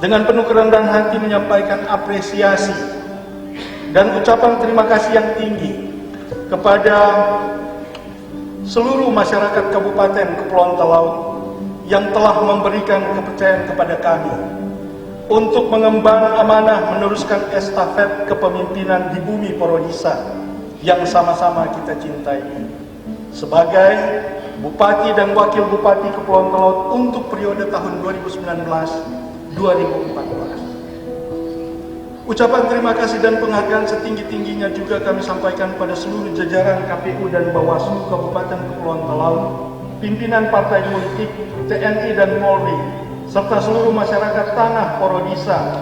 Dengan penuh kerendahan hati menyampaikan apresiasi dan ucapan terima kasih yang tinggi kepada seluruh masyarakat Kabupaten Kepulauan Talaut yang telah memberikan kepercayaan kepada kami untuk mengemban amanah meneruskan estafet kepemimpinan di bumi Porodisa yang sama-sama kita cintai sebagai Bupati dan Wakil Bupati Kepulauan Talaut untuk periode tahun 2019-2014. Ucapan terima kasih dan penghargaan setinggi-tingginya juga kami sampaikan pada seluruh jajaran KPU dan Bawaslu Kabupaten Kepulauan Talaut, pimpinan partai politik, TNI dan Polri, serta seluruh masyarakat tanah Porodisa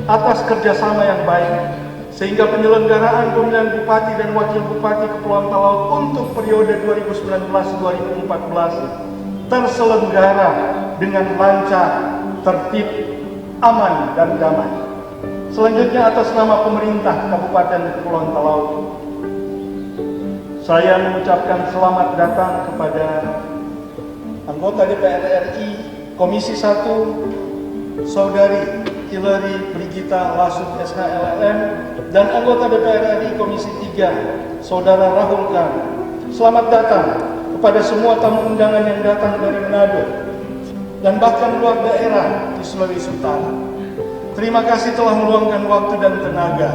atas kerjasama yang baik, sehingga penyelenggaraan pemilihan Bupati dan Wakil Bupati Kepulauan Talaut untuk periode 2019-2014 terselenggara dengan lancar, tertib, aman, dan damai. Selanjutnya atas nama pemerintah Kabupaten Kepulauan Talaut, saya mengucapkan selamat datang kepada anggota DPR RI Komisi 1 Saudari Hillary Brigita Lasut SHLLM dan anggota DPR RI Komisi 3 Saudara Rahul Khan. Selamat datang kepada semua tamu undangan yang datang dari Manado dan bahkan luar daerah di Sulawesi Utara. Terima kasih telah meluangkan waktu dan tenaga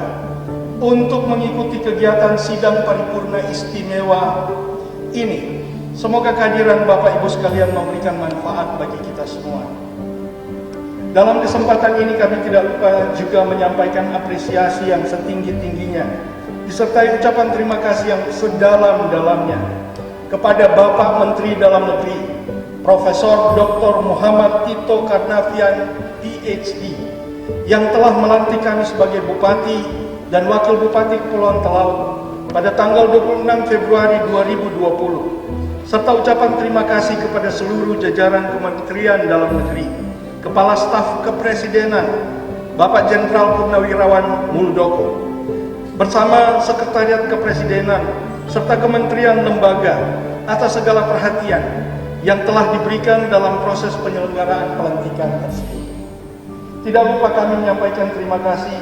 untuk mengikuti kegiatan sidang paripurna istimewa ini. Semoga kehadiran Bapak Ibu sekalian memberikan manfaat bagi kita semua. Dalam kesempatan ini kami tidak lupa juga menyampaikan apresiasi yang setinggi-tingginya, disertai ucapan terima kasih yang sedalam-dalamnya kepada Bapak Menteri Dalam Negeri, Profesor Dr. Muhammad Tito Karnavian, PhD, yang telah melantik kami sebagai Bupati dan Wakil Bupati Kepulauan Talaut pada tanggal 26 Februari 2020, serta ucapan terima kasih kepada seluruh jajaran Kementerian Dalam Negeri, Kepala Staf Kepresidenan, Bapak Jenderal Purnawirawan Muldoko, bersama Sekretariat Kepresidenan, serta Kementerian Lembaga atas segala perhatian yang telah diberikan dalam proses penyelenggaraan pelantikan tersebut. Tidak lupa kami menyampaikan terima kasih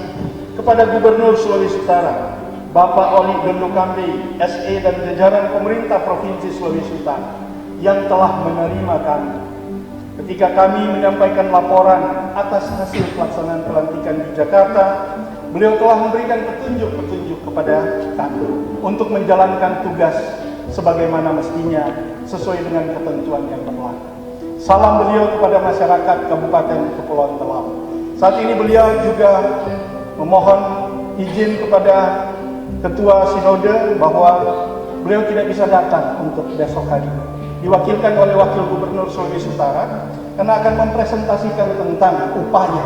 kepada Gubernur Sulawesi Utara, Bapak Oli Dondo Kambe, SE dan jajaran pemerintah Provinsi Sulawesi Utara yang telah menerima kami. Ketika kami menyampaikan laporan atas hasil pelaksanaan pelantikan di Jakarta, beliau telah memberikan petunjuk-petunjuk kepada kami untuk menjalankan tugas sebagaimana mestinya sesuai dengan ketentuan yang berlaku. Salam beliau kepada masyarakat Kabupaten Kepulauan Talaut. Saat ini beliau juga memohon izin kepada Ketua Sinode bahwa beliau tidak bisa datang untuk besok hari. Diwakilkan oleh Wakil Gubernur Sulawesi Utara karena akan mempresentasikan tentang upaya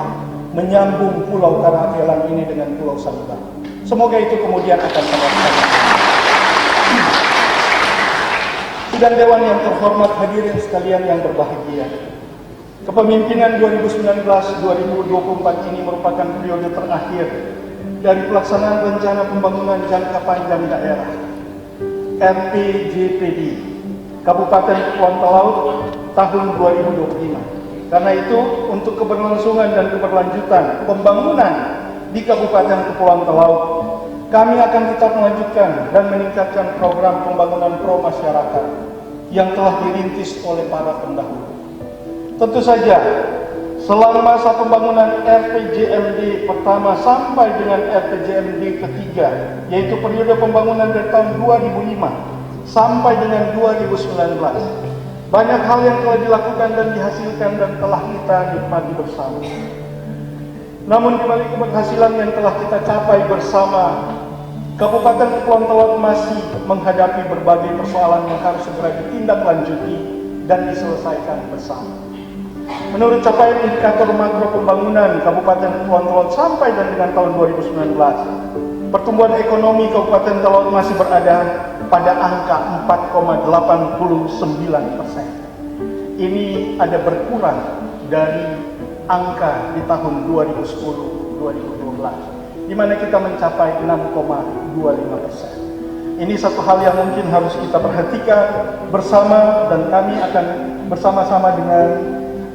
menyambung Pulau Karatelang ini dengan Pulau Saliba. Semoga itu kemudian akan terlaksana. Sidang Dewan yang terhormat, hadirin sekalian yang berbahagia. Kepemimpinan 2019-2024 ini merupakan periode terakhir dari pelaksanaan rencana pembangunan jangka panjang daerah RPJPD Kabupaten Kepulauan Talaut tahun 2025. Karena itu, untuk keberlangsungan dan keberlanjutan pembangunan di Kabupaten Kepulauan Talaut, kami akan tetap melanjutkan dan meningkatkan program pembangunan pro masyarakat yang telah dirintis oleh para pendahulu. Tentu saja, selama masa pembangunan RPJMD pertama sampai dengan RPJMD ketiga, yaitu periode pembangunan dari tahun 2005 sampai dengan 2019, banyak hal yang telah dilakukan dan dihasilkan dan telah kita nikmati bersama. Namun di balik keberhasilan yang telah kita capai bersama, Kabupaten Kepulauan Talaut masih menghadapi berbagai persoalan yang harus segera ditindaklanjuti dan diselesaikan bersama. Menurut capaian indikator makro pembangunan Kabupaten Kepulauan Talaut sampai dengan tahun 2019, pertumbuhan ekonomi Kabupaten Talaut masih berada pada angka 4,89%. Ini ada berkurang dari angka di tahun 2010-2012. di mana kita mencapai 6,25%. Ini satu hal yang mungkin harus kita perhatikan bersama, dan kami akan bersama-sama dengan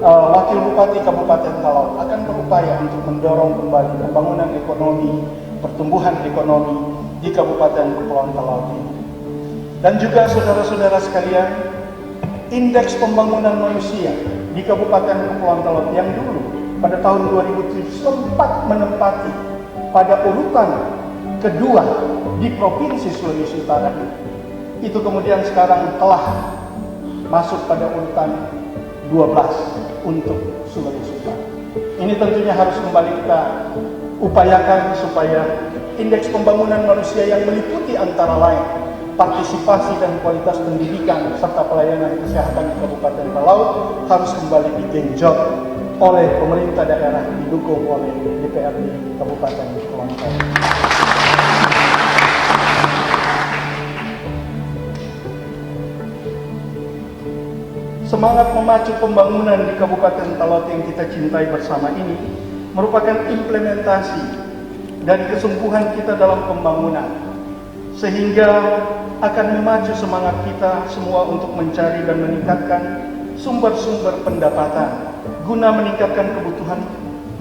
Wakil Bupati Kabupaten Talaut akan berupaya untuk mendorong kembali pembangunan ekonomi, pertumbuhan ekonomi di Kabupaten Kepulauan Talaut ini. Dan juga saudara-saudara sekalian, indeks pembangunan manusia di Kabupaten Kepulauan Talaut yang dulu pada tahun 2007 sempat menempati pada urutan kedua di Provinsi Sulawesi Utara, itu kemudian sekarang telah masuk pada urutan 12 untuk Sulawesi Utara. Ini tentunya harus kembali kita upayakan supaya indeks pembangunan manusia yang meliputi antara lain partisipasi dan kualitas pendidikan serta pelayanan kesehatan di Kabupaten Talaut harus kembali digenjot oleh pemerintah daerah didukung oleh DPRD Kabupaten Kepulauan Talaut. Semangat memacu pembangunan di Kabupaten Talaut yang kita cintai bersama ini merupakan implementasi dari kesungguhan kita dalam pembangunan, sehingga akan memacu semangat kita semua untuk mencari dan meningkatkan sumber-sumber pendapatan guna meningkatkan kebutuhan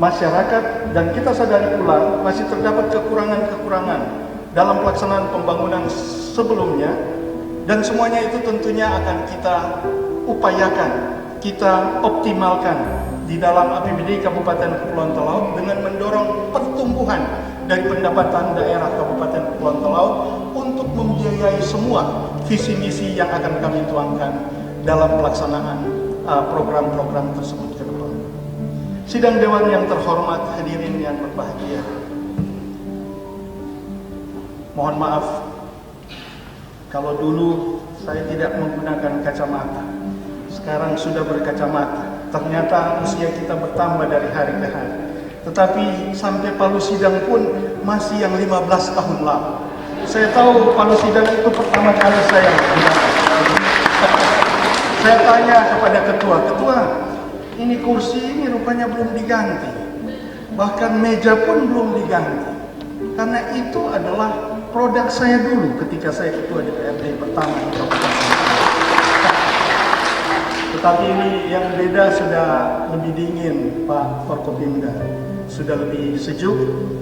masyarakat. Dan kita sadari pula masih terdapat kekurangan-kekurangan dalam pelaksanaan pembangunan sebelumnya, dan semuanya itu tentunya akan kita upayakan, kita optimalkan di dalam APBD Kabupaten Kepulauan Talaut dengan mendorong pertumbuhan dari pendapatan daerah Kabupaten Kepulauan Talaut untuk membiayai semua visi misi yang akan kami tuangkan dalam pelaksanaan program-program tersebut ke depan. Sidang Dewan yang terhormat, hadirin yang berbahagia, mohon maaf kalau dulu saya tidak menggunakan kacamata, sekarang sudah berkacamata. Ternyata usia kita bertambah dari hari ke hari. Tetapi sampai palu sidang pun masih yang 15 tahun lalu. Saya tahu palu sidang itu pertama kali saya gunakan. Saya tanya kepada ketua, ini kursi ini rupanya belum diganti. Bahkan meja pun belum diganti. Karena itu adalah produk saya dulu ketika saya ketua DPRD pertama di Kabupaten. Tetapi ini yang beda, sudah lebih dingin Pak Forkopimda, sudah lebih sejuk.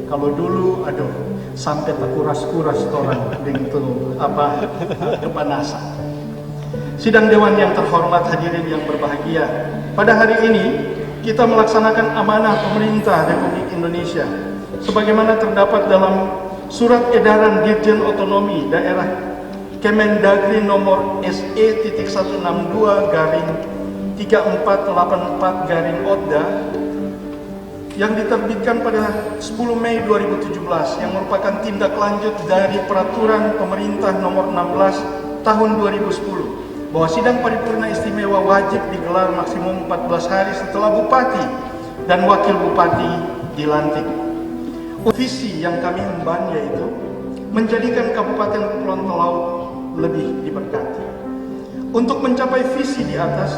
Kalau dulu aduh sampai terkuras-kuras orang dengan kepanasan. Sidang Dewan yang terhormat, hadirin yang berbahagia, pada hari ini kita melaksanakan amanah pemerintah Republik Indonesia sebagaimana terdapat dalam Surat Edaran Dirjen Otonomi Daerah Kemendagri nomor SE.162/3484 yang diterbitkan pada 10 Mei 2017 yang merupakan tindak lanjut dari peraturan pemerintah nomor 16 tahun 2010 bahwa sidang paripurna istimewa wajib digelar maksimum 14 hari setelah bupati dan wakil bupati dilantik. Visi yang kami emban yaitu menjadikan Kabupaten Kepulauan Talaut lebih diberkati. Untuk mencapai visi di atas,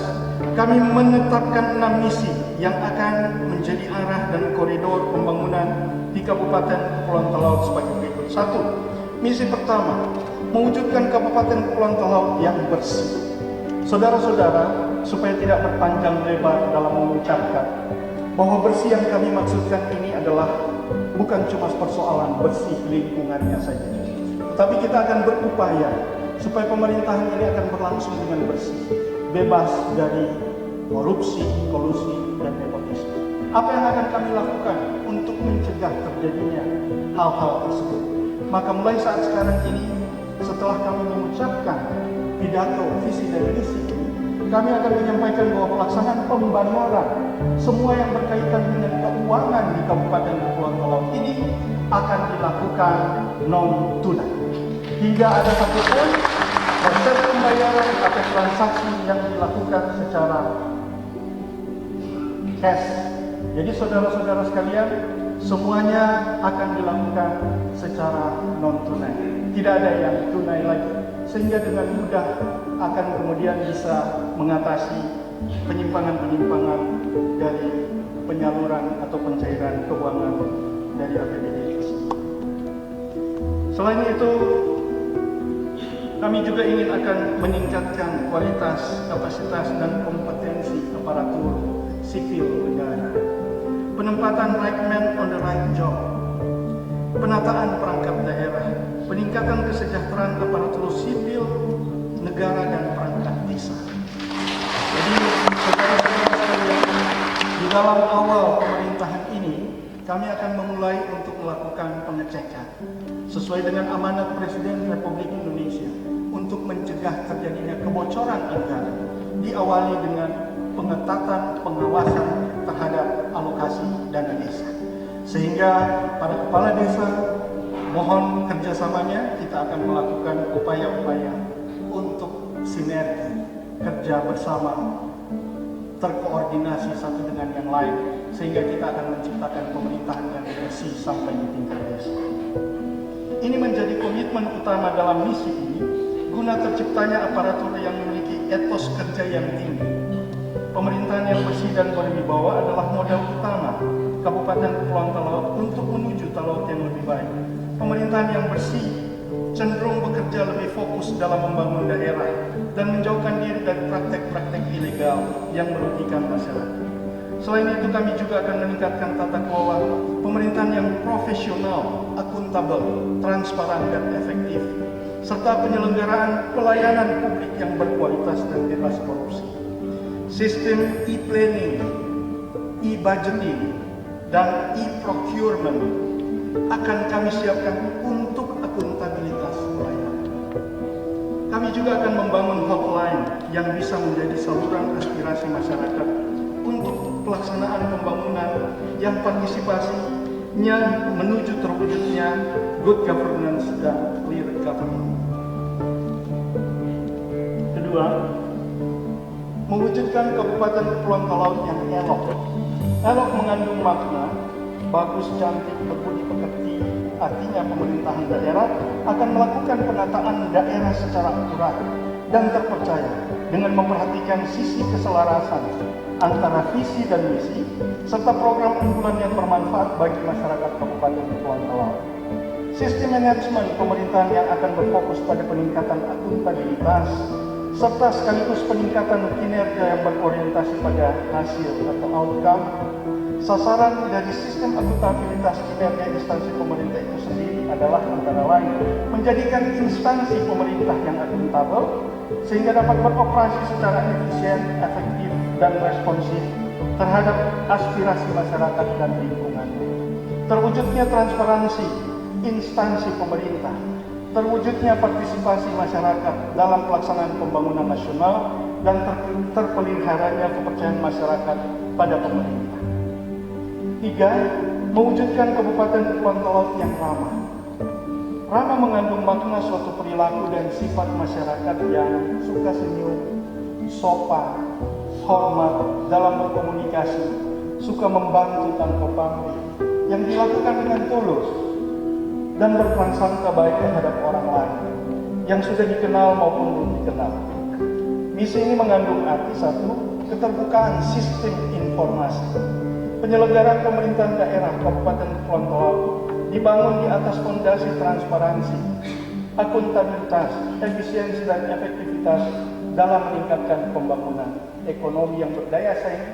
kami menetapkan 6 misi yang akan menjadi arah dan koridor pembangunan di Kabupaten Kepulauan Talaut sebagai berikut. 1. Misi pertama, mewujudkan Kabupaten Kepulauan Talaut yang bersih. Saudara-saudara, supaya tidak berpanjang lebar dalam mengucapkan bahwa bersih yang kami maksudkan ini adalah bukan cuma persoalan bersih lingkungannya saja, tetapi kita akan berupaya supaya pemerintahan ini akan berlangsung dengan bersih, bebas dari korupsi, kolusi, dan nepotisme. Apa yang akan kami lakukan untuk mencegah terjadinya hal-hal tersebut? Maka mulai saat sekarang ini, setelah kami mengucapkan pidato, visi, dan misi, kami akan menyampaikan bahwa pelaksanaan pembayaran semua yang berkaitan dengan keuangan di Kabupaten Kepulauan Talaut ini akan dilakukan non-tunai. Tidak ada satupun proses pembayaran atau transaksi yang dilakukan secara cash. Jadi saudara-saudara sekalian, semuanya akan dilakukan secara non-tunai. Tidak ada yang tunai lagi. Sehingga dengan mudah akan kemudian bisa mengatasi penyimpangan-penyimpangan dari penyaluran atau pencairan keuangan dari APBD tersebut. Selain itu, kami juga ingin akan meningkatkan kualitas, kapasitas, dan kompetensi aparatur sipil negara. Penempatan right man on the right job, penataan perangkat daerah, peningkatan kesejahteraan aparatur sipil negara dan perangkat desa. Jadi, saudara-saudara sekalian, di dalam awal pemerintahan ini, kami akan memulai untuk melakukan pengecekan sesuai dengan amanat Presiden Republik Indonesia untuk mencegah terjadinya kebocoran anggaran, diawali dengan pengetatan pengawasan terhadap alokasi dana desa. Sehingga para kepala desa mohon kerjasamanya, kita akan melakukan upaya-upaya untuk sinergi, kerja bersama, terkoordinasi satu dengan yang lain, sehingga kita akan menciptakan pemerintahan yang bersih sampai di tingkat desa. Ini menjadi komitmen utama dalam misi ini, guna terciptanya aparatur yang memiliki etos kerja yang tinggi. Pemerintahan yang bersih dan berwibawa adalah modal utama Kabupaten Kepulauan Talaut untuk menuju Talaut yang lebih baik. Pemerintahan yang bersih cenderung bekerja lebih fokus dalam membangun daerah dan menjauhkan diri dari praktek-praktek ilegal yang merugikan masyarakat. Selain itu, kami juga akan meningkatkan tata kelola pemerintahan yang profesional, akuntabel, transparan, dan efektif, serta penyelenggaraan pelayanan publik yang berkualitas dan bebas korupsi. Sistem e-planning, e-budgeting, dan e-procurement akan kami siapkan untuk akuntabilitas pelayanan. Kami juga akan membangun hotline yang bisa menjadi saluran aspirasi masyarakat untuk pelaksanaan pembangunan yang partisipasinya menuju terwujudnya good governance dan clear government. Kedua, mewujudkan Kabupaten Kepulauan Talaut yang elok. Elok mengandung makna bagus, cantik, berbudi pekerti. Artinya pemerintahan daerah akan melakukan penataan daerah secara akurat dan terpercaya dengan memperhatikan sisi keselarasan antara visi dan misi serta program unggulan yang bermanfaat bagi masyarakat Kabupaten Kepulauan Talaut. Sistem manajemen pemerintahan yang akan berfokus pada peningkatan akuntabilitas serta sekaligus peningkatan kinerja yang berorientasi pada hasil atau outcome. Sasaran dari sistem akuntabilitas kinerja instansi pemerintah itu sendiri adalah antara lain menjadikan instansi pemerintah yang akuntabel sehingga dapat beroperasi secara efisien, efektif, dan responsif terhadap aspirasi masyarakat dan lingkungan. Terwujudnya transparansi instansi pemerintah terwujudnya partisipasi masyarakat dalam pelaksanaan pembangunan nasional dan terpeliharanya kepercayaan masyarakat pada pemerintah. 3. Mewujudkan Kabupaten Kepulauan Talaut yang ramah. Ramah mengandung makna suatu perilaku dan sifat masyarakat yang suka senyum, sopan, hormat dalam berkomunikasi, suka membantu tanpa pamrih, yang dilakukan dengan tulus dan berprasangka baik terhadap orang lain yang sudah dikenal maupun belum dikenal. Misi ini mengandung arti 1. Keterbukaan sistem informasi. Penyelenggaraan pemerintahan daerah Kabupaten Kepulauan Talaut dibangun di atas fondasi transparansi, akuntabilitas, efisiensi dan efektivitas dalam meningkatkan pembangunan ekonomi yang berdaya saing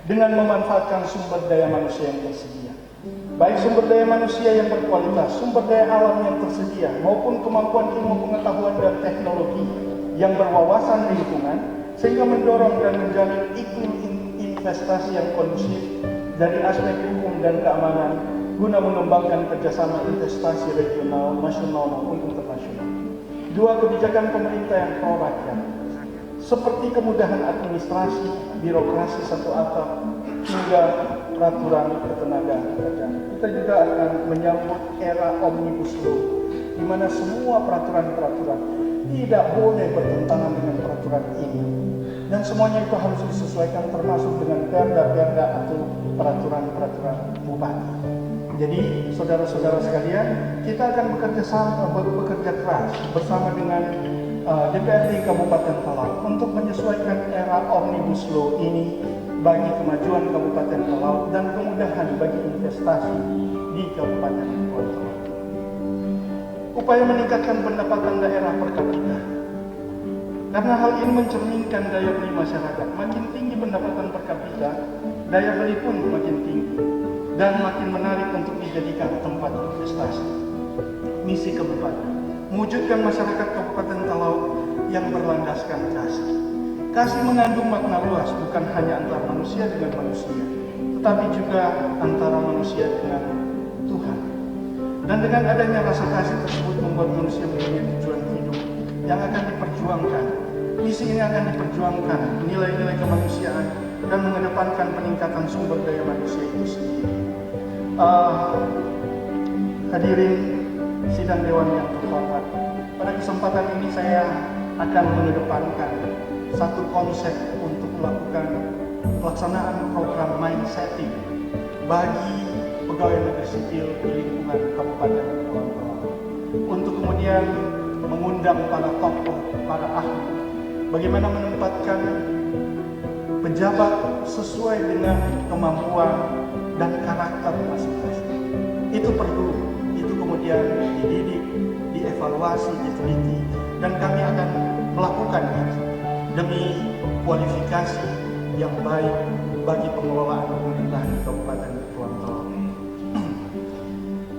dengan memanfaatkan sumber daya manusia yang tersedia. Baik sumber daya manusia yang berkualitas, sumber daya alam yang tersedia, maupun kemampuan ilmu pengetahuan dan teknologi yang berwawasan lingkungan, sehingga mendorong dan menjamin iklim investasi yang kondusif dari aspek hukum dan keamanan guna mengembangkan kerjasama investasi regional, nasional maupun internasional. 2. Kebijakan pemerintah yang pro rakyat, seperti kemudahan administrasi, birokrasi satu atap, hingga peraturan ketenaga kerjaan. Kita juga akan menyambut era Omnibus Law, di mana semua peraturan-peraturan tidak boleh bertentangan dengan peraturan ini. Dan semuanya itu harus disesuaikan termasuk dengan perda-perda atau peraturan-peraturan bupati. Jadi saudara-saudara sekalian, kita akan bekerja keras bersama dengan DPRD Kabupaten Talaut untuk menyesuaikan era Omnibus Law ini bagi kemajuan Kabupaten Talaut dan kemudahan bagi investasi di Kabupaten Kepulauan Talaut. Upaya meningkatkan pendapatan daerah per kapita. Karena hal ini mencerminkan daya beli masyarakat, makin tinggi pendapatan per kapita, daya beli pun makin tinggi dan makin menarik untuk dijadikan tempat investasi. Misi kabupaten, mewujudkan masyarakat Kabupaten Talaut yang berlandaskan kasih. Kasih mengandung makna luas, bukan hanya antara manusia dengan manusia, tetapi juga antara manusia dengan Tuhan. Dan dengan adanya rasa kasih tersebut membuat manusia mempunyai tujuan hidup yang akan diperjuangkan. Misi ini akan diperjuangkan nilai-nilai kemanusiaan dan mengedepankan peningkatan sumber daya manusia itu sendiri. Hadirin sidang dewan yang terhormat, pada kesempatan ini saya akan mengedepankan satu konsep untuk melakukan pelaksanaan program mindsetting bagi pegawai negeri sipil di lingkungan Kabupaten Kepulauan Talaut, untuk kemudian mengundang para tokoh, para ahli, bagaimana menempatkan pejabat sesuai dengan kemampuan dan karakter masing-masing. Itu perlu, itu kemudian dididik, dievaluasi, diteliti, dan kami akan melakukan itu demi kualifikasi yang baik bagi pengelolaan pemerintahan di Kabupaten Kepulauan Talaut.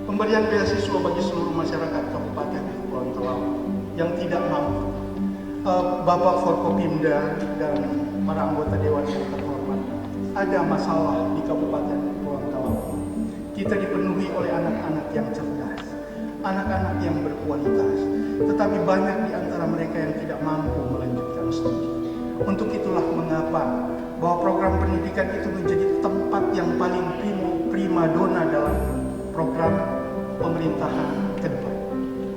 Pemberian beasiswa bagi seluruh masyarakat Kabupaten Kepulauan Talaut yang tidak mampu. Bapak Forkopimda dan para anggota Dewan yang terhormat, ada masalah di Kabupaten Kepulauan Talaut. Kita dipenuhi oleh anak-anak yang cerdas, anak-anak yang berkualitas, tetapi banyak di antara mereka yang tidak mampu melanjutkan studi. Untuk itulah mengapa bahwa program pendidikan itu menjadi tempat yang paling prima dona dalam program pemerintahan ke depan.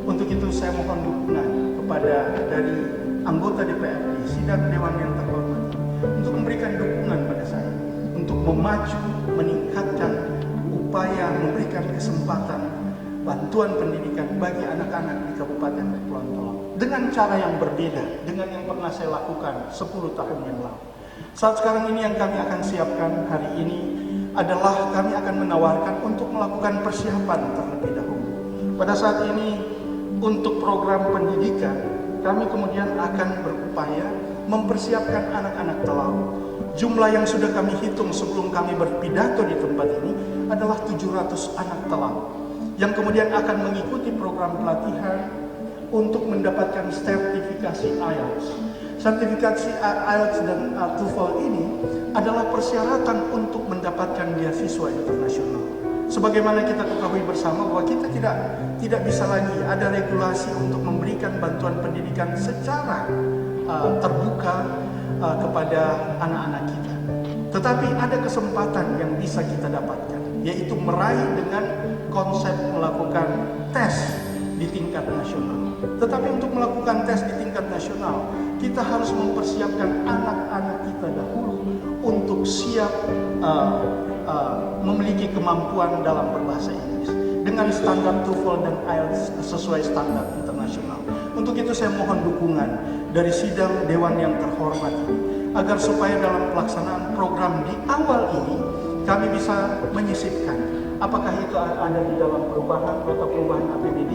Untuk itu saya mohon dukungan kepada dari anggota DPRD, sidang dewan yang terhormat, untuk memberikan dukungan pada saya untuk memacu, meningkatkan upaya memberikan kesempatan bantuan pendidikan bagi anak-anak di Kabupaten Kepulauan Talaut dengan cara yang berbeda dengan yang pernah saya lakukan 10 tahun yang lalu. Saat sekarang ini yang kami akan siapkan hari ini adalah kami akan menawarkan untuk melakukan persiapan terlebih dahulu. Pada saat ini untuk program pendidikan kami kemudian akan berupaya mempersiapkan anak-anak Talaut. Jumlah yang sudah kami hitung sebelum kami berpidato di tempat ini adalah 700 anak Talaut yang kemudian akan mengikuti program pelatihan untuk mendapatkan sertifikasi IELTS. Sertifikasi IELTS dan TOEFL ini adalah persyaratan untuk mendapatkan beasiswa internasional. Sebagaimana kita ketahui bersama bahwa kita tidak bisa lagi ada regulasi untuk memberikan bantuan pendidikan secara terbuka kepada anak-anak kita. Tetapi ada kesempatan yang bisa kita dapatkan, yaitu meraih dengan konsep melakukan tes di tingkat nasional. Tetapi untuk melakukan tes di tingkat nasional, kita harus mempersiapkan anak-anak kita dahulu untuk siap memiliki kemampuan dalam berbahasa Inggris dengan standar TOEFL dan IELTS sesuai standar internasional. Untuk itu saya mohon dukungan dari sidang Dewan yang terhormat ini, agar supaya dalam pelaksanaan program di awal ini kami bisa menyisipkan apakah itu ada di dalam perubahan APBD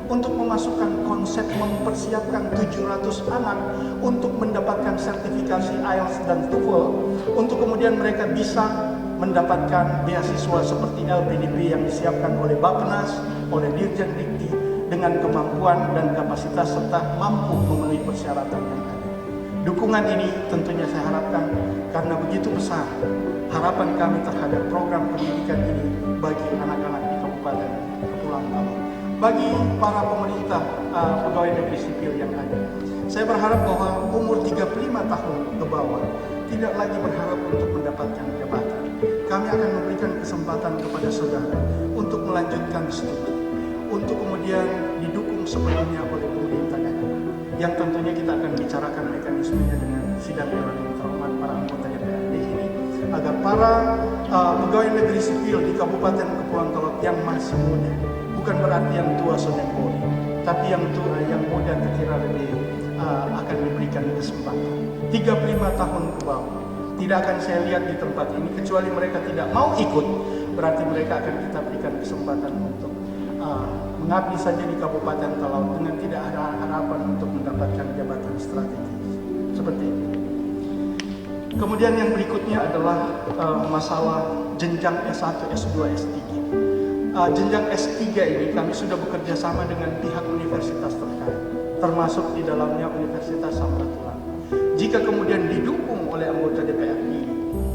untuk memasukkan konsep mempersiapkan 700 anak untuk mendapatkan sertifikasi IELTS dan TOEFL, untuk kemudian mereka bisa mendapatkan beasiswa seperti LPDP yang disiapkan oleh Bappenas, oleh Dirjen Dikti, dengan kemampuan dan kapasitas serta mampu memenuhi persyaratan yang ada. Dukungan ini tentunya saya harapkan karena begitu besar harapan kami terhadap program pendidikan ini bagi anak-anak di Kabupaten Kepulauan Talaut, bagi para pemerintah pegawai negeri sipil yang ada. Saya berharap bahwa umur 35 tahun ke bawah tidak lagi berharap untuk mendapatkan jabatan. Kami akan memberikan kesempatan kepada saudara untuk melanjutkan studi, untuk kemudian didukung sepenuhnya oleh pemerintah daerah, yang tentunya kita akan bicarakan mekanismenya dengan sidang dewan yang terhormat para anggota DPRD ini, agar para pegawai negeri sipil di Kabupaten Kepulauan Talaut yang masih muda, bukan berarti yang tua sudah boleh, tapi yang tua, yang muda kira lebih akan diberikan kesempatan. 35 tahun ke bawah tidak akan saya lihat di tempat ini, kecuali mereka tidak mau ikut, berarti mereka akan kita berikan kesempatan untuk mengabdi saja di Kabupaten Talaut dengan tidak ada harapan untuk mendapatkan jabatan strategis seperti itu. Kemudian yang berikutnya adalah masalah jenjang S1, S2, S3. Jenjang S3 ini kami sudah bekerja sama dengan pihak universitas terkait, termasuk di dalamnya Universitas Samratulangi. Jika kemudian didukung oleh anggota DPRD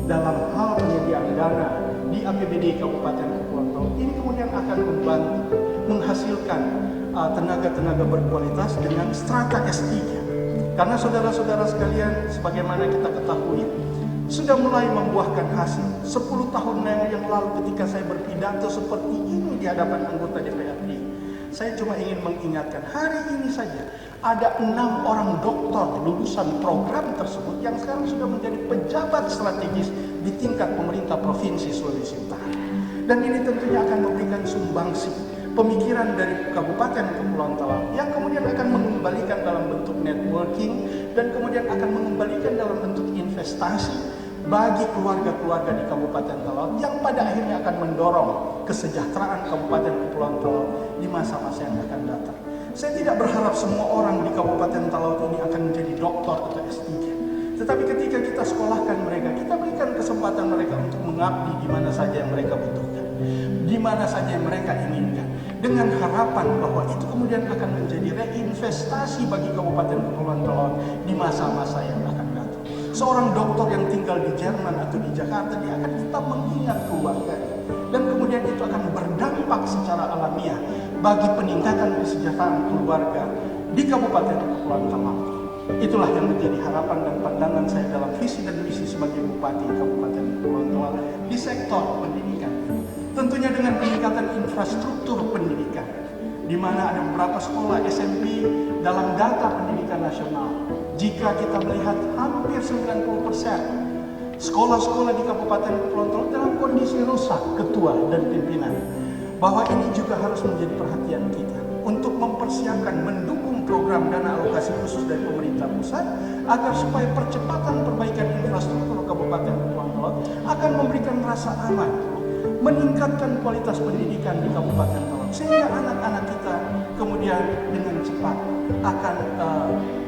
dalam hal penyediaan dana di APBD Kabupaten Kepulauan Talaut, ini kemudian akan membantu menghasilkan tenaga-tenaga berkualitas dengan strata S3. Karena saudara-saudara sekalian, sebagaimana kita ketahui, sudah mulai membuahkan hasil. 10 tahun yang lalu ketika saya berpidato seperti ini di hadapan anggota DPRD, saya cuma ingin mengingatkan, hari ini saja ada 6 orang doktor lulusan program tersebut yang sekarang sudah menjadi pejabat strategis di tingkat pemerintah Provinsi Sulawesi Utara. Dan ini tentunya akan memberikan sumbangsi pemikiran dari Kabupaten Kepulauan Talaut yang kemudian akan mengembalikan dalam bentuk networking dan kemudian akan mengembalikan dalam bentuk investasi bagi keluarga-keluarga di Kabupaten Talaut yang pada akhirnya akan mendorong kesejahteraan Kabupaten Kepulauan Talaut di masa-masa yang akan datang. Saya tidak berharap semua orang di Kabupaten Talaut ini akan menjadi doktor atau S3. Tetapi ketika kita sekolahkan mereka, kita berikan kesempatan mereka untuk mengabdi di mana saja yang mereka butuhkan, di mana saja yang mereka inginkan, dengan harapan bahwa itu kemudian akan menjadi reinvestasi bagi Kabupaten Kepulauan Talaut di masa-masa yang akan datang. Seorang dokter yang tinggal di Jerman atau di Jakarta, dia akan tetap mengingat keluarganya, dan kemudian itu akan berdampak secara alamiah bagi peningkatan kesejahteraan keluarga di Kabupaten Kepulauan Talaut. Itulah yang menjadi harapan dan pandangan saya dalam visi dan misi sebagai Bupati Kabupaten Kepulauan Talaut di sektor pendidikan. Tentunya dengan peningkatan infrastruktur pendidikan, di mana ada beberapa sekolah SMP dalam data pendidikan nasional. Jika kita melihat hampir 90% sekolah-sekolah di Kabupaten Kepulauan Talaut dalam kondisi rusak, ketua dan pimpinan, bahwa ini juga harus menjadi perhatian kita untuk mempersiapkan, mendukung program dana alokasi khusus dari pemerintah pusat agar supaya percepatan perbaikan infrastruktur Kabupaten Kepulauan Talaut akan memberikan rasa aman, meningkatkan kualitas pendidikan di Kabupaten Talaut, sehingga anak-anak kita kemudian dengan cepat akan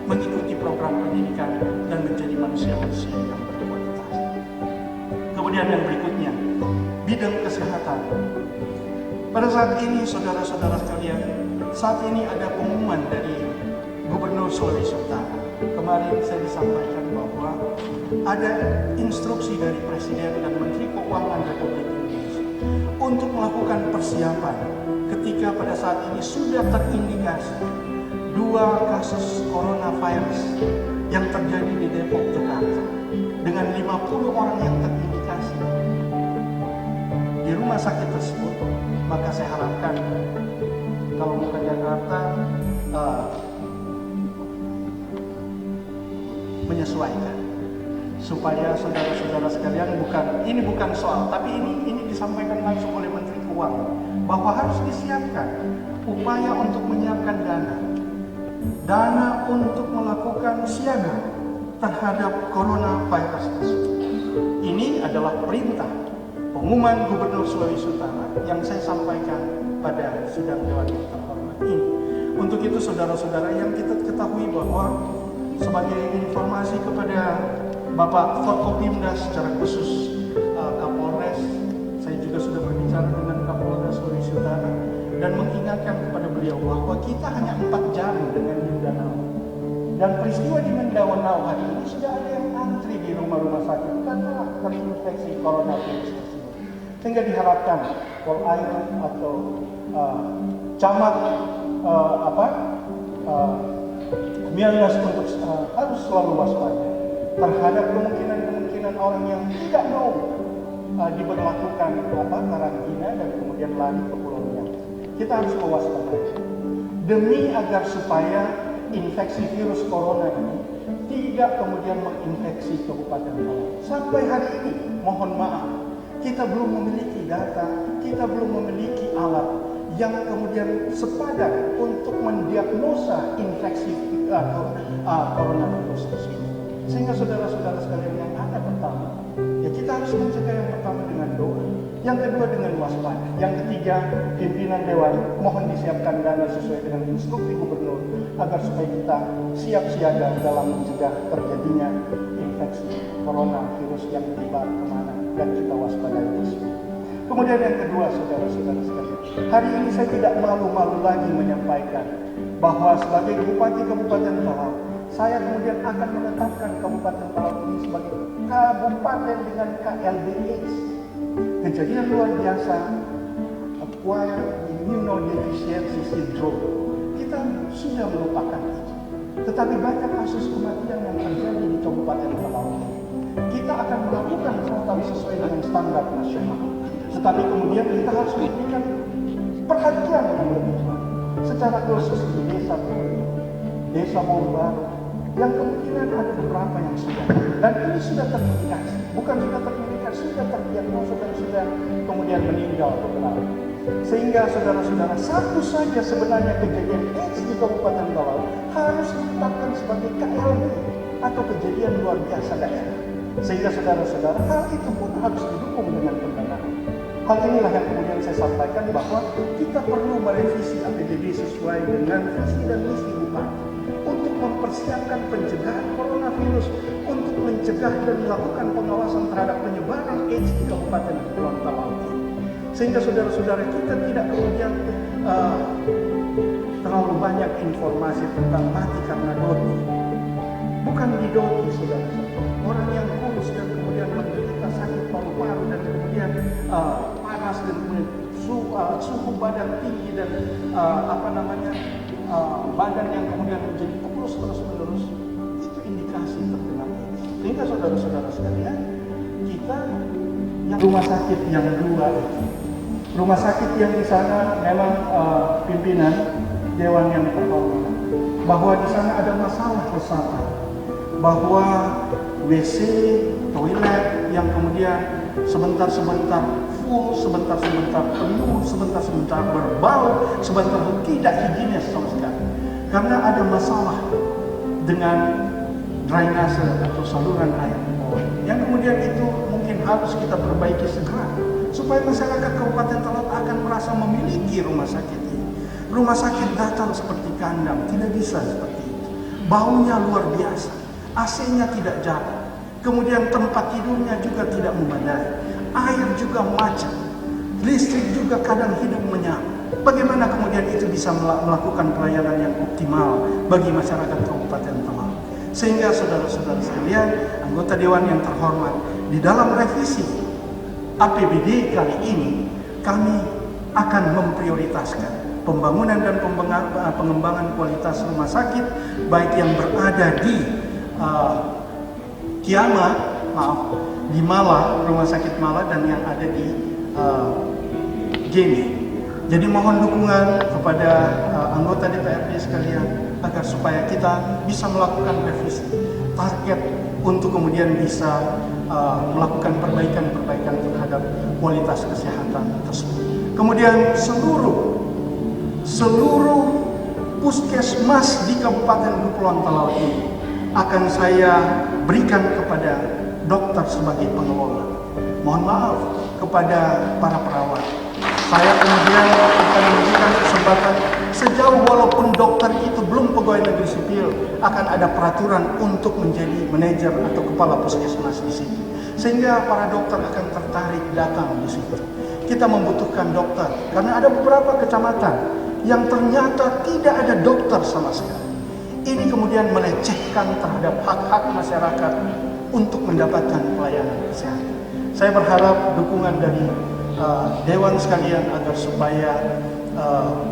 mengikuti program pendidikan dan menjadi manusia-manusia yang berkualitas. Kemudian yang berikutnya, bidang kesehatan. Pada saat ini, saudara-saudara sekalian, saat ini ada pengumuman dari Gubernur Sulawesi Utara. Kemarin saya disampaikan bahwa ada instruksi dari Presiden dan Menteri Keuangan Republik Indonesia untuk melakukan persiapan ketika pada saat ini sudah terindikasi 2 kasus coronavirus yang terjadi di Depok, Jakarta, dengan 50 orang yang terindikasi di rumah sakit tersebut. Maka saya harapkan kalau mau ke Jakarta menyesuaikan, supaya saudara-saudara sekalian, ini bukan soal, tapi ini disampaikan langsung oleh Menteri Keuangan bahwa harus disiapkan upaya untuk menyiapkan dana untuk melakukan siaga terhadap coronavirus tersebut. Ini adalah perintah pengumuman Gubernur Sulawesi Utara yang saya sampaikan pada sidang Dewan yang terhormat ini. Untuk itu saudara-saudara, yang kita ketahui bahwa sebagai informasi kepada Bapak Forkopimda secara khusus Kapolres, saya juga sudah berbicara dengan Kapolres Sulawesi Utara dan mengingatkan kepada beliau bahwa kita hanya 4 jam dengan Mindanao, dan peristiwa di Mindanao hari ini sudah ada yang antri di rumah-rumah sakit karena terinfeksi coronavirus tersebut. Sehingga diharapkan Polair atau camat Miangas untuk harus selalu waspada terhadap kemungkinan orang yang tidak mau diberlakukan karantina dan kemudian lari ke Pulau Nias. Kita harus mewaspadai demi agar supaya infeksi virus corona ini tidak kemudian menginfeksi Kabupaten Talaut. Sampai hari ini, mohon maaf, kita belum memiliki data, kita belum memiliki alat yang kemudian sepadan untuk mendiagnosa infeksi coronavirus tersebut. Sehingga saudara-saudara sekalian, yang ada pertama, ya kita harus mencegah yang pertama dengan doa, yang kedua dengan waspada, yang ketiga pimpinan Dewan mohon disiapkan dana sesuai dengan instruksi Gubernur agar supaya kita siap siaga dalam mencegah terjadinya infeksi coronavirus yang menyebar kemana, dan kita waspadai tersebut. Kemudian yang kedua, saudara-saudara sekalian, hari ini saya tidak malu-malu lagi menyampaikan bahwa sebagai Bupati Kabupaten Talaut, saya kemudian akan menetapkan Kabupaten Talaut ini sebagai kabupaten dengan KLBH, kejadian luar biasa, acquired immunodeficiency syndrome. Kita sudah melupakan itu, tetapi banyak kasus kematian yang terjadi di Kabupaten Talaut. Kita akan melakukan protokol sesuai dengan standar nasional, tetapi kemudian kita harus memberikan perhatian yang lebih secara khusus di desa Baru, yang kemungkinan ada beberapa yang sudah, dan ini sudah terindikasi, bukan sudah terindikasi, sudah terdiagnosa dan sudah kemudian meninggal beberapa. Sehingga saudara-saudara, satu saja sebenarnya kejadian AIDS di Kabupaten Talaut harus ditetapkan sebagai KLB atau kejadian luar biasa daerah. Sehingga saudara-saudara, hal itu pun harus didukung dengan pendanaan. Hal inilah yang kemudian saya sampaikan bahwa kita perlu merevisi APBD sesuai dengan visi dan misi Bupati untuk mempersiapkan pencegahan coronavirus, untuk mencegah dan melakukan pengawasan terhadap penyebaran AIDS di Kabupaten Kepulauan Talaut. Sehingga saudara-saudara, kita tidak kemudian terlalu banyak informasi tentang mati karena doti. Bukan di doti, saudara-saudara. Orang yang kurus dan kemudian menderita sakit paru-paru dan kemudian panas dan kemudian suhu badan tinggi dan badan yang kemudian menjadi kurus terus-menerus, itu indikasi terkena AIDS. Sehingga saudara-saudara sekalian, kita yang rumah sakit yang 2, rumah sakit yang di sana memang pimpinan Dewan yang terhormat bahwa di sana ada masalah kesehatan, bahwa WC, toilet yang kemudian sebentar-sebentar full, sebentar-sebentar penuh, sebentar-sebentar berbau, sebentar tidak higienis sama sekali. Karena ada masalah dengan drainase atau saluran air yang kemudian itu mungkin harus kita perbaiki segera supaya masyarakat Kabupaten Talaut akan merasa memiliki rumah sakit ini. Rumah sakit datang seperti kandang, tidak bisa seperti itu. Baunya luar biasa. AC-nya tidak jalan, kemudian tempat tidurnya juga tidak memadai, air juga macet, listrik juga kadang hidup menyala. Bagaimana kemudian itu bisa melakukan pelayanan yang optimal bagi masyarakat Kabupaten Talaut? Sehingga saudara-saudara sekalian, anggota Dewan yang terhormat, di dalam revisi APBD kali ini kami akan memprioritaskan pembangunan dan pengembangan kualitas rumah sakit, baik yang berada di di Malah, Rumah Sakit Malah, dan yang ada di Gemi. Jadi mohon dukungan kepada anggota DPRD sekalian agar supaya kita bisa melakukan revisi target untuk kemudian bisa melakukan perbaikan-perbaikan terhadap kualitas kesehatan tersebut. Kemudian seluruh puskesmas di Kabupaten Kepulauan Talaut ini akan saya berikan kepada dokter sebagai pengelola. Mohon maaf kepada para perawat. Saya kemudian akan memberikan kesempatan, sejauh walaupun dokter itu belum pegawai negeri sipil, akan ada peraturan untuk menjadi manajer atau kepala puskesmas di situ. Sehingga para dokter akan tertarik datang di situ. Kita membutuhkan dokter karena ada beberapa kecamatan yang ternyata tidak ada dokter sama sekali. Ini kemudian melecehkan terhadap hak-hak masyarakat untuk mendapatkan pelayanan kesehatan. Saya berharap dukungan dari Dewan sekalian agar supaya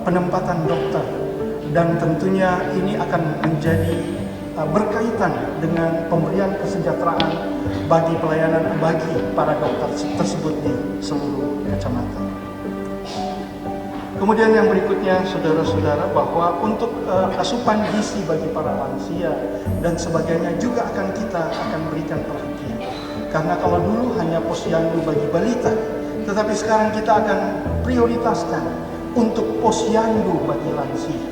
penempatan dokter, dan tentunya ini akan menjadi berkaitan dengan pemberian kesejahteraan bagi pelayanan bagi para dokter tersebut di seluruh kecamatan. Kemudian yang berikutnya, saudara-saudara, bahwa untuk asupan gizi bagi para lansia dan sebagainya juga kita akan berikan perhatian. Karena kalau dulu hanya posyandu bagi balita, tetapi sekarang kita akan prioritaskan untuk posyandu bagi lansia.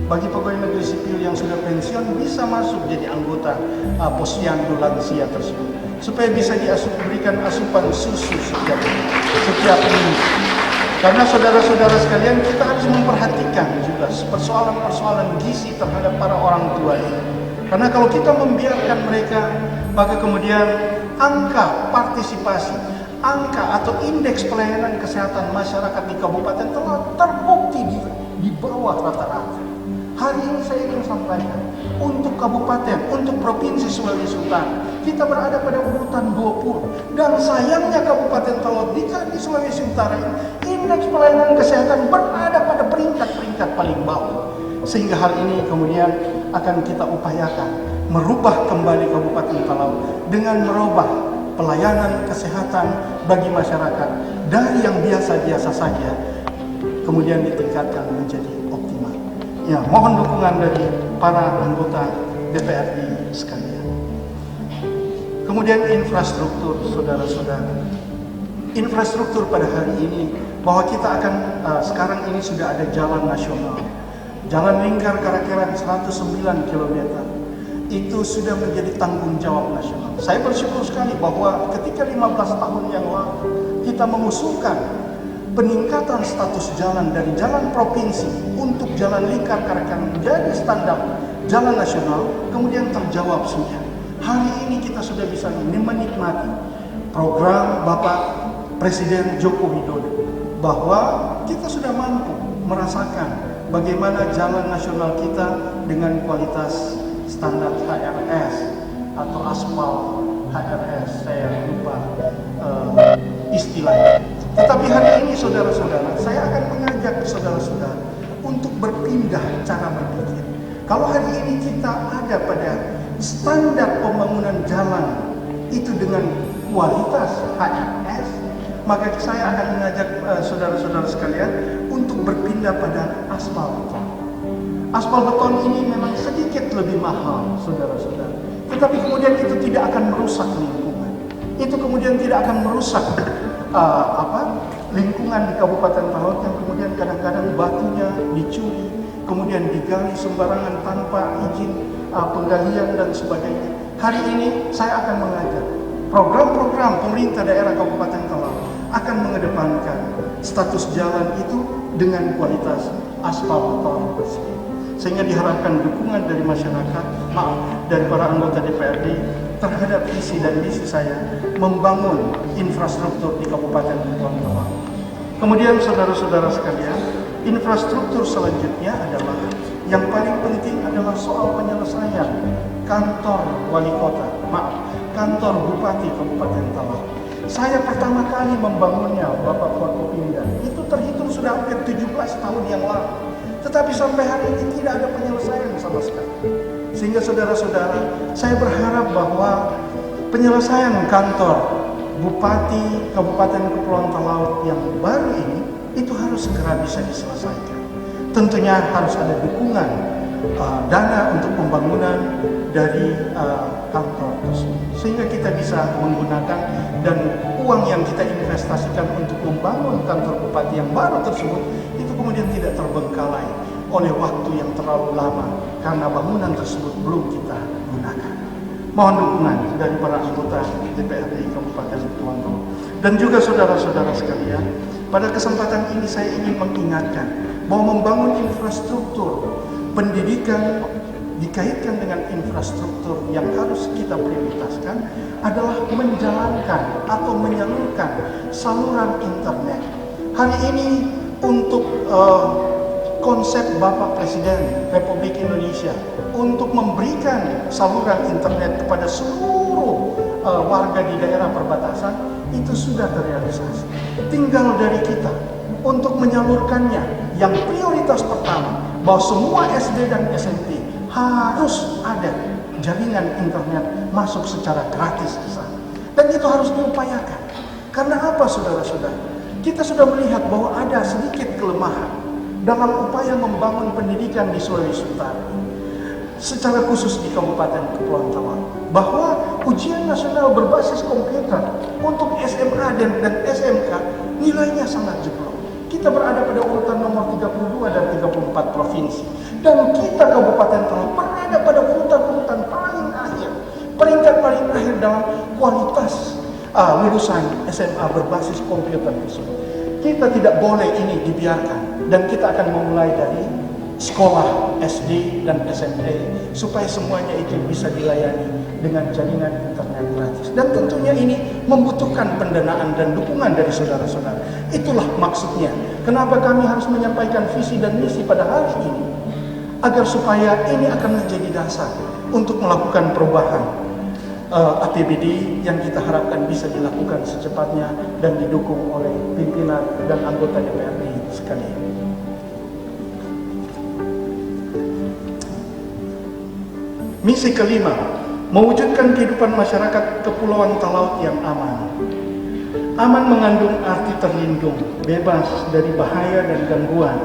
Bagi pegawai negeri sipil yang sudah pensiun bisa masuk jadi anggota posyandu lansia tersebut, supaya bisa diberikan asupan susu setiap minggu. Karena saudara-saudara sekalian, kita harus memperhatikan juga persoalan-persoalan gizi terhadap para orang tua ini. Karena kalau kita membiarkan mereka, maka kemudian angka partisipasi, angka atau indeks pelayanan kesehatan masyarakat di Kabupaten telah terbukti di bawah rata-rata. Hari ini saya ingin sampaikan, untuk kabupaten, untuk Provinsi Sulawesi Utara, kita berada pada urutan 20. Dan sayangnya Kabupaten Talaut di Sulawesi Utara ini, indeks pelayanan kesehatan berada pada peringkat paling bawah. Sehingga hal ini kemudian akan kita upayakan merubah kembali Kabupaten Talaut dengan merubah pelayanan kesehatan bagi masyarakat dari yang biasa-biasa saja kemudian ditingkatkan menjadi optimal. Ya, mohon dukungan dari para anggota DPRD sekalian. Kemudian infrastruktur, saudara-saudara. Infrastruktur pada hari ini, bahwa kita akan sekarang ini sudah ada jalan nasional. Jalan lingkar Karakeran 109 km. Itu sudah menjadi tanggung jawab nasional. Saya bersyukur sekali bahwa ketika 15 tahun yang lalu kita mengusulkan peningkatan status jalan dari jalan provinsi untuk jalan lingkar Karakeran menjadi standar jalan nasional, kemudian terjawab sudah. Hari ini kita sudah bisa menikmati program Bapak Presiden Joko Widodo, bahwa kita sudah mampu merasakan bagaimana jalan nasional kita dengan kualitas standar HRS atau aspal HRS, saya lupa istilahnya. Tetapi hari ini saudara-saudara, saya akan mengajak saudara-saudara untuk berpindah cara berpikir. Kalau hari ini kita ada pada standar pembangunan jalan itu dengan kualitas HRS, maka saya akan mengajak saudara-saudara sekalian untuk berpindah pada aspal beton. Aspal beton ini memang sedikit lebih mahal, saudara-saudara. Tetapi kemudian itu tidak akan merusak lingkungan. Itu kemudian tidak akan merusak lingkungan di Kabupaten Talaut yang kemudian kadang-kadang batunya dicuri, kemudian digali sembarangan tanpa izin penggalian dan sebagainya. Hari ini saya akan mengajak program-program pemerintah daerah Kabupaten Talaut akan mengedepankan status jalan itu dengan kualitas aspal beton bersih. Sehingga diharapkan dukungan dari masyarakat, dari para anggota DPRD terhadap visi dan misi saya membangun infrastruktur di Kabupaten Kepulauan Talaut. Kemudian saudara-saudara sekalian, infrastruktur selanjutnya adalah yang paling penting adalah soal penyelesaian kantor wali kota, kantor bupati Kabupaten Talaut. Saya pertama kali membangunnya, Bapak Forkopimda, itu terhitung sudah hampir 17 tahun yang lalu. Tetapi sampai hari ini tidak ada penyelesaian sama sekali. Sehingga saudara-saudara, saya berharap bahwa penyelesaian kantor Bupati Kabupaten Kepulauan Talaut yang baru ini itu harus segera bisa diselesaikan. Tentunya harus ada dukungan dana untuk pembangunan dari kantor tersebut, sehingga kita bisa menggunakan dan uang yang kita investasikan untuk membangun kantor bupati yang baru tersebut itu kemudian tidak terbengkalai oleh waktu yang terlalu lama karena bangunan tersebut belum kita gunakan. Mohon dukungan dari para anggota DPRD Kabupaten Kepulauan Talaut dan juga saudara-saudara sekalian. Pada kesempatan ini saya ingin mengingatkan bahwa membangun infrastruktur pendidikan dikaitkan dengan infrastruktur yang harus kita prioritaskan adalah menjalankan atau menyalurkan saluran internet. Hari ini untuk konsep Bapak Presiden Republik Indonesia untuk memberikan saluran internet kepada seluruh warga di daerah perbatasan itu sudah terrealisasi. Tinggal dari kita untuk menyalurkannya. Yang prioritas pertama bahwa semua SD dan SMP harus ada jaringan internet masuk secara gratis ke sana. Dan itu harus diupayakan. Karena apa saudara-saudara? Kita sudah melihat bahwa ada sedikit kelemahan dalam upaya membangun pendidikan di Sulawesi Utara, secara khusus di Kabupaten Kepulauan Talaut, bahwa ujian nasional berbasis komputer untuk SMA dan SMK nilainya sangat jeblok. Kita berada pada urutan nomor 32 dan 34 provinsi, dan kita Kabupaten Talaut berada pada urutan paling akhir, peringkat paling akhir dalam kualitas lulusan SMA berbasis komputer tersebut. Kita tidak boleh ini dibiarkan, dan kita akan memulai dari sekolah SD dan SMP supaya semuanya itu bisa dilayani dengan jaringan internet gratis. Dan tentunya ini membutuhkan pendanaan dan dukungan dari saudara-saudara. Itulah maksudnya kenapa kami harus menyampaikan visi dan misi pada hari ini, agar supaya ini akan menjadi dasar untuk melakukan perubahan APBD yang kita harapkan bisa dilakukan secepatnya dan didukung oleh pimpinan dan anggota DPRD sekalian. Misi kelima, mewujudkan kehidupan masyarakat Kepulauan Talaut yang aman. Aman mengandung arti terlindung, bebas dari bahaya dan gangguan.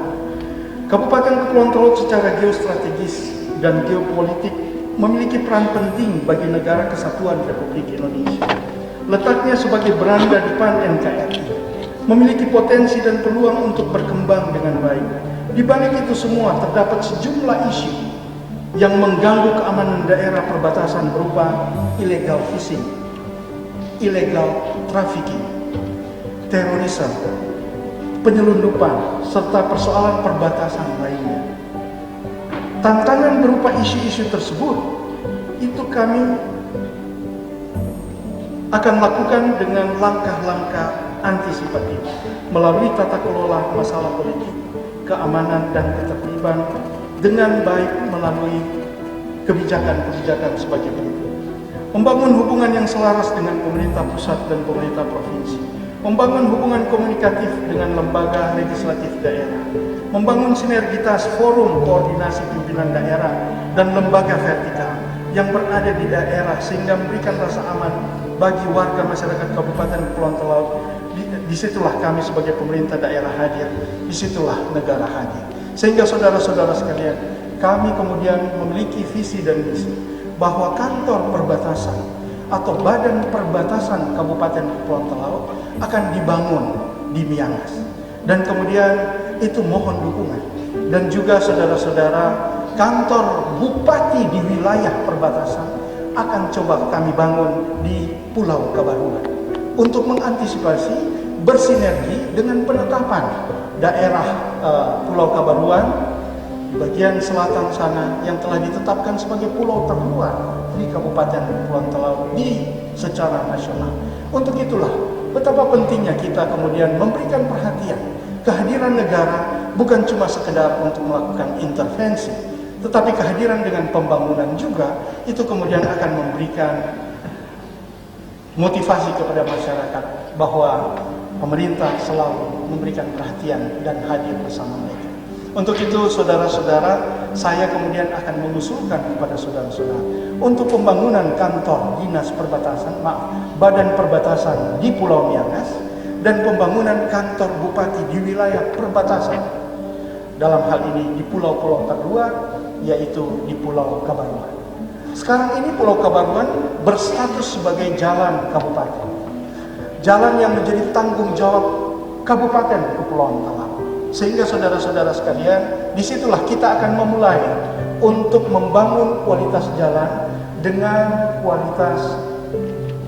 Kabupaten Kepulauan Talaut secara geostrategis dan geopolitik memiliki peran penting bagi negara kesatuan Republik Indonesia. Letaknya sebagai beranda depan NKRI, memiliki potensi dan peluang untuk berkembang dengan baik. Di balik itu semua terdapat sejumlah isu yang mengganggu keamanan daerah perbatasan berupa illegal fishing, illegal trafficking, terorisme, penyelundupan, serta persoalan perbatasan lainnya. Tantangan berupa isu-isu tersebut itu kami akan lakukan dengan langkah-langkah antisipatif melalui tata kelola masalah politik, keamanan dan ketertiban dengan baik melalui kebijakan-kebijakan sebagai berikut. Membangun hubungan yang selaras dengan pemerintah pusat dan pemerintah provinsi. Membangun hubungan komunikatif dengan lembaga legislatif daerah. Membangun sinergitas forum koordinasi pimpinan daerah dan lembaga vertikal yang berada di daerah sehingga memberikan rasa aman bagi warga masyarakat Kabupaten Kepulauan Talaut. Disitulah kami sebagai pemerintah daerah hadir, disitulah negara hadir. Sehingga saudara-saudara sekalian, kami kemudian memiliki visi dan misi bahwa kantor perbatasan atau badan perbatasan Kabupaten Kepulauan Talaut akan dibangun di Miangas. Dan kemudian itu mohon dukungan. Dan juga saudara-saudara, kantor bupati di wilayah perbatasan akan coba kami bangun di Pulau Kabaruan untuk mengantisipasi bersinergi dengan penetapan daerah Pulau Kabaruan di bagian selatan sana yang telah ditetapkan sebagai pulau terluar di Kabupaten Kepulauan Talaut secara nasional. Untuk itulah betapa pentingnya kita kemudian memberikan perhatian. Kehadiran negara bukan cuma sekedar untuk melakukan intervensi, tetapi kehadiran dengan pembangunan juga itu kemudian akan memberikan motivasi kepada masyarakat bahwa pemerintah selalu memberikan perhatian dan hadir bersama mereka. Untuk itu, saudara-saudara, saya kemudian akan mengusulkan kepada saudara-saudara untuk pembangunan kantor dinas perbatasan, badan perbatasan di Pulau Miangas, dan pembangunan kantor bupati di wilayah perbatasan. Dalam hal ini di pulau-pulau terluar, yaitu di Pulau Kabaruan. Sekarang ini Pulau Kabaruan berstatus sebagai jalan kabupaten. Jalan yang menjadi tanggung jawab Kabupaten Kepulauan Talaut. Sehingga saudara-saudara sekalian, disitulah kita akan memulai untuk membangun kualitas jalan dengan kualitas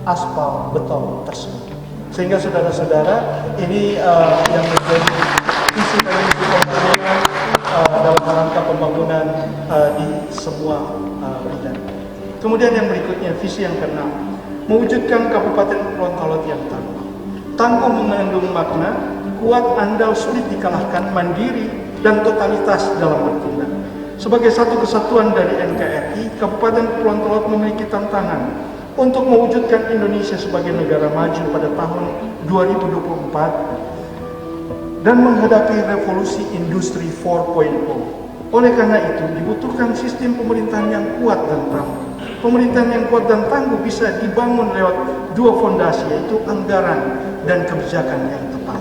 aspal beton tersebut. Sehingga saudara-saudara, ini yang menjadi visi dari pembangunan dalam rangka pembangunan di semua bidang. Kemudian yang berikutnya, visi yang keenam, mewujudkan Kabupaten Kepulauan Talaut yang tangguh. Tangguh mengandung makna kuat, andal, sulit dikalahkan, mandiri, dan totalitas dalam bertindak. Sebagai satu kesatuan dari NKRI, Kabupaten Kepulauan Talaut memiliki tantangan untuk mewujudkan Indonesia sebagai negara maju pada tahun 2024 dan menghadapi revolusi industri 4.0. Oleh karena itu, dibutuhkan sistem pemerintahan yang kuat dan tangguh. Pemerintahan yang kuat dan tangguh bisa dibangun lewat dua fondasi, yaitu anggaran dan kebijakan yang tepat.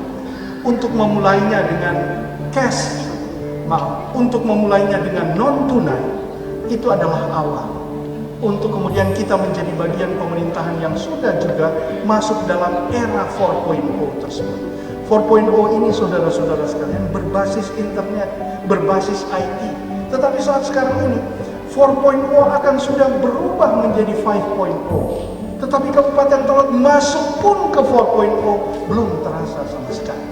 Untuk memulainya dengan cash, untuk memulainya dengan non-tunai, itu adalah awal. Untuk kemudian kita menjadi bagian pemerintahan yang sudah juga masuk dalam era 4.0 tersebut. 4.0 ini saudara-saudara sekalian berbasis internet, berbasis IT. Tetapi saat sekarang ini 4.0 akan sudah berubah menjadi 5.0. Tetapi Kabupaten Talaut masuk pun ke 4.0 belum terasa sama sekali.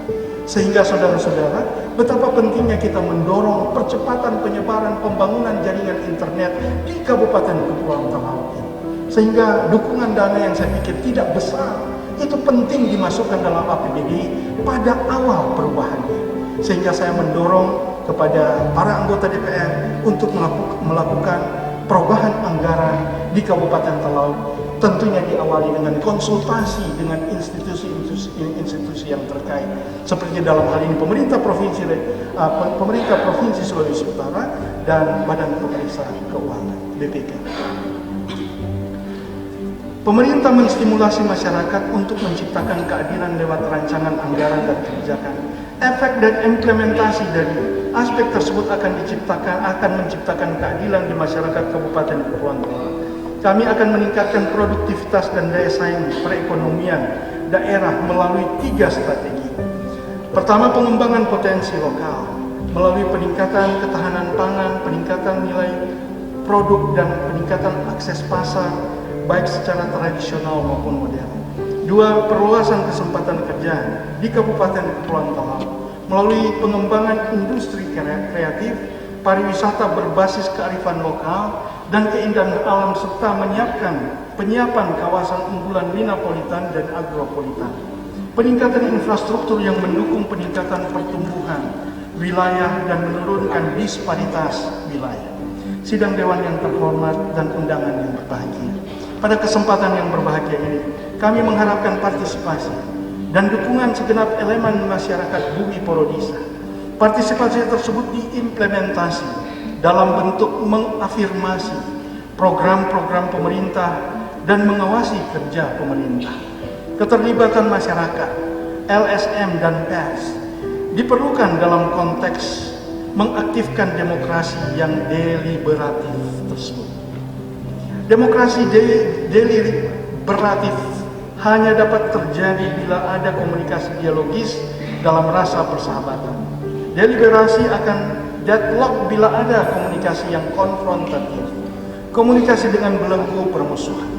Sehingga saudara-saudara, betapa pentingnya kita mendorong percepatan penyebaran pembangunan jaringan internet di Kabupaten Kepulauan Talaut ini. Sehingga dukungan dana yang saya pikir tidak besar, itu penting dimasukkan dalam APBD pada awal perubahannya. Sehingga saya mendorong kepada para anggota DPR untuk melakukan perubahan anggaran di Kabupaten Talaut, tentunya diawali dengan konsultasi dengan institusi yang terkait, seperti dalam hal ini pemerintah Provinsi Sulawesi Utara dan Badan Pemeriksa Keuangan (BPK). Pemerintah menstimulasi masyarakat untuk menciptakan keadilan lewat rancangan anggaran dan kebijakan. Efek dan implementasi dari aspek tersebut akan menciptakan keadilan di masyarakat Kabupaten Kepulauan Talaut. Kami akan meningkatkan produktivitas dan daya saing perekonomian daerah melalui 3 strategi. Pertama, pengembangan potensi lokal melalui peningkatan ketahanan pangan, peningkatan nilai produk, dan peningkatan akses pasar baik secara tradisional maupun modern. 2, perluasan kesempatan kerja di Kabupaten Kepulauan Talaut melalui pengembangan industri kreatif, pariwisata berbasis kearifan lokal dan keindahan alam, serta penyiapan kawasan unggulan Minapolitan dan Agropolitan. Peningkatan infrastruktur yang mendukung peningkatan pertumbuhan wilayah dan menurunkan disparitas wilayah. Sidang Dewan yang terhormat dan undangan yang berbahagia. Pada kesempatan yang berbahagia ini, kami mengharapkan partisipasi dan dukungan segenap elemen masyarakat Bumi Porodisa. Partisipasi tersebut diimplementasi dalam bentuk mengafirmasi program-program pemerintah dan mengawasi kerja pemerintah. Keterlibatan masyarakat, LSM dan pers diperlukan dalam konteks mengaktifkan demokrasi yang deliberatif tersebut. Demokrasi deliberatif hanya dapat terjadi bila ada komunikasi dialogis dalam rasa persahabatan. Deliberasi akan deadlock bila ada komunikasi yang konfrontatif, komunikasi dengan belenggu permusuhan.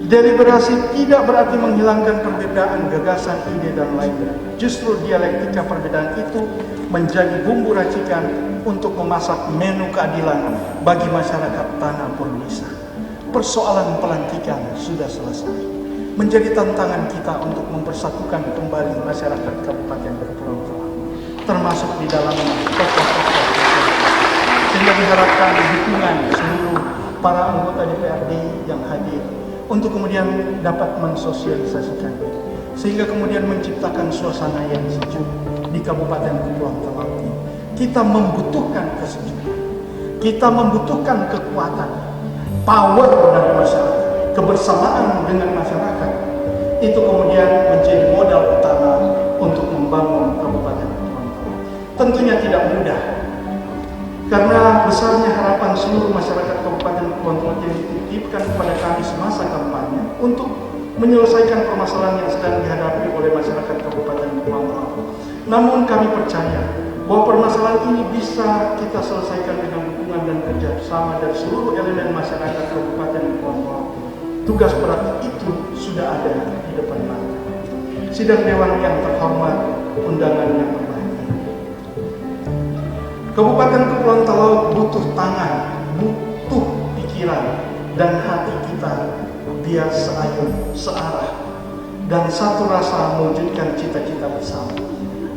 Deliberasi tidak berarti menghilangkan perbedaan gagasan, ide, dan lainnya. Justru dialektika perbedaan itu menjadi bumbu racikan untuk memasak menu keadilan bagi masyarakat Tanah Porodisa. Persoalan pelantikan sudah selesai. Menjadi tantangan kita untuk mempersatukan kembali masyarakat Kabupaten Kepulauan Talaut, termasuk di dalamnya tokoh-tokoh, sehingga diharapkan dukungan seluruh para anggota DPRD yang hadir untuk kemudian dapat mensosialisasikannya, sehingga kemudian menciptakan suasana yang sejuk di Kabupaten Kepulauan Talaut ini. Kita membutuhkan kesejukan, kita membutuhkan kekuatan, power dari masyarakat, kebersamaan dengan masyarakat. Itu kemudian menjadi modal utama untuk membangun Kabupaten Kepulauan Talaut. Tentunya tidak mudah, karena besarnya harapan seluruh masyarakat Kabupaten Kepulauan Talaut yang dititipkan kepada kami semasa kampanye untuk menyelesaikan permasalahan yang sedang dihadapi oleh masyarakat Kabupaten Kepulauan Talaut. Namun kami percaya bahwa permasalahan ini bisa kita selesaikan dengan dukungan dan kerjasama dari seluruh elemen masyarakat Kabupaten Kepulauan Talaut. Tugas berat itu sudah ada di depan mata. Sidang Dewan yang terhormat, undangan yang berbahagia. Kabupaten Kepulauan Talaut butuh tangan, butuh pikiran, dan hati kita biar seayun, searah, dan satu rasa mewujudkan cita-cita bersama.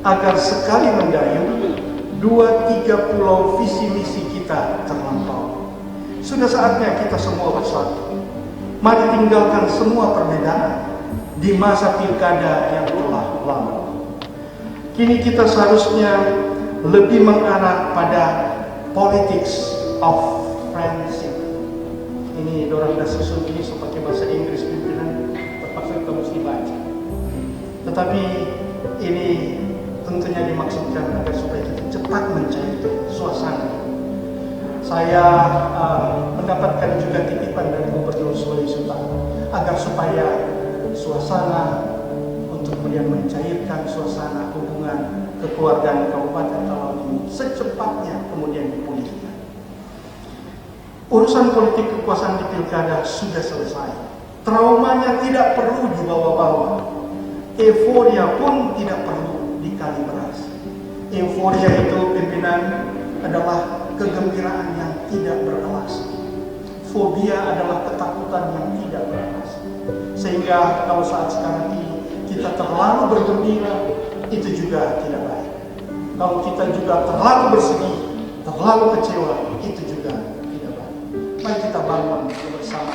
Agar sekali mendayung, 2-3 pulau visi misi kita terlampau. Sudah saatnya kita semua bersatu. Mari tinggalkan semua perbedaan di masa pilkada yang telah lalu. Kini kita seharusnya lebih mengarah pada politics of friendship. Ini dorang dan susun ini seperti bahasa Inggris pimpinan, terpaksa kita mesti baca. Tetapi ini tentunya dimaksudkan agar supaya kita cepat mencairkan suasana. Saya mendapatkan juga titipan dari Gubernur Sulawesi Utara agar supaya suasana untuk kemudian mencairkan suasana hubungan kekeluargaan Kabupaten Talaut ini secepatnya kemudian dipulihkan. Urusan politik kekuasaan di pilkada sudah selesai. Traumanya tidak perlu dibawa-bawa. Euforia pun tidak perlu dikalibrasi. Euforia itu pimpinan adalah kegembiraan yang tidak beralasan. Fobia adalah ketakutan yang tidak beralasan. Sehingga kalau saat sekarang ini kita terlalu bergembira, itu juga tidak baik. Kalau kita juga terlalu bersedih, terlalu kecewa, itu juga tidak baik. Mari kita bangun bersama.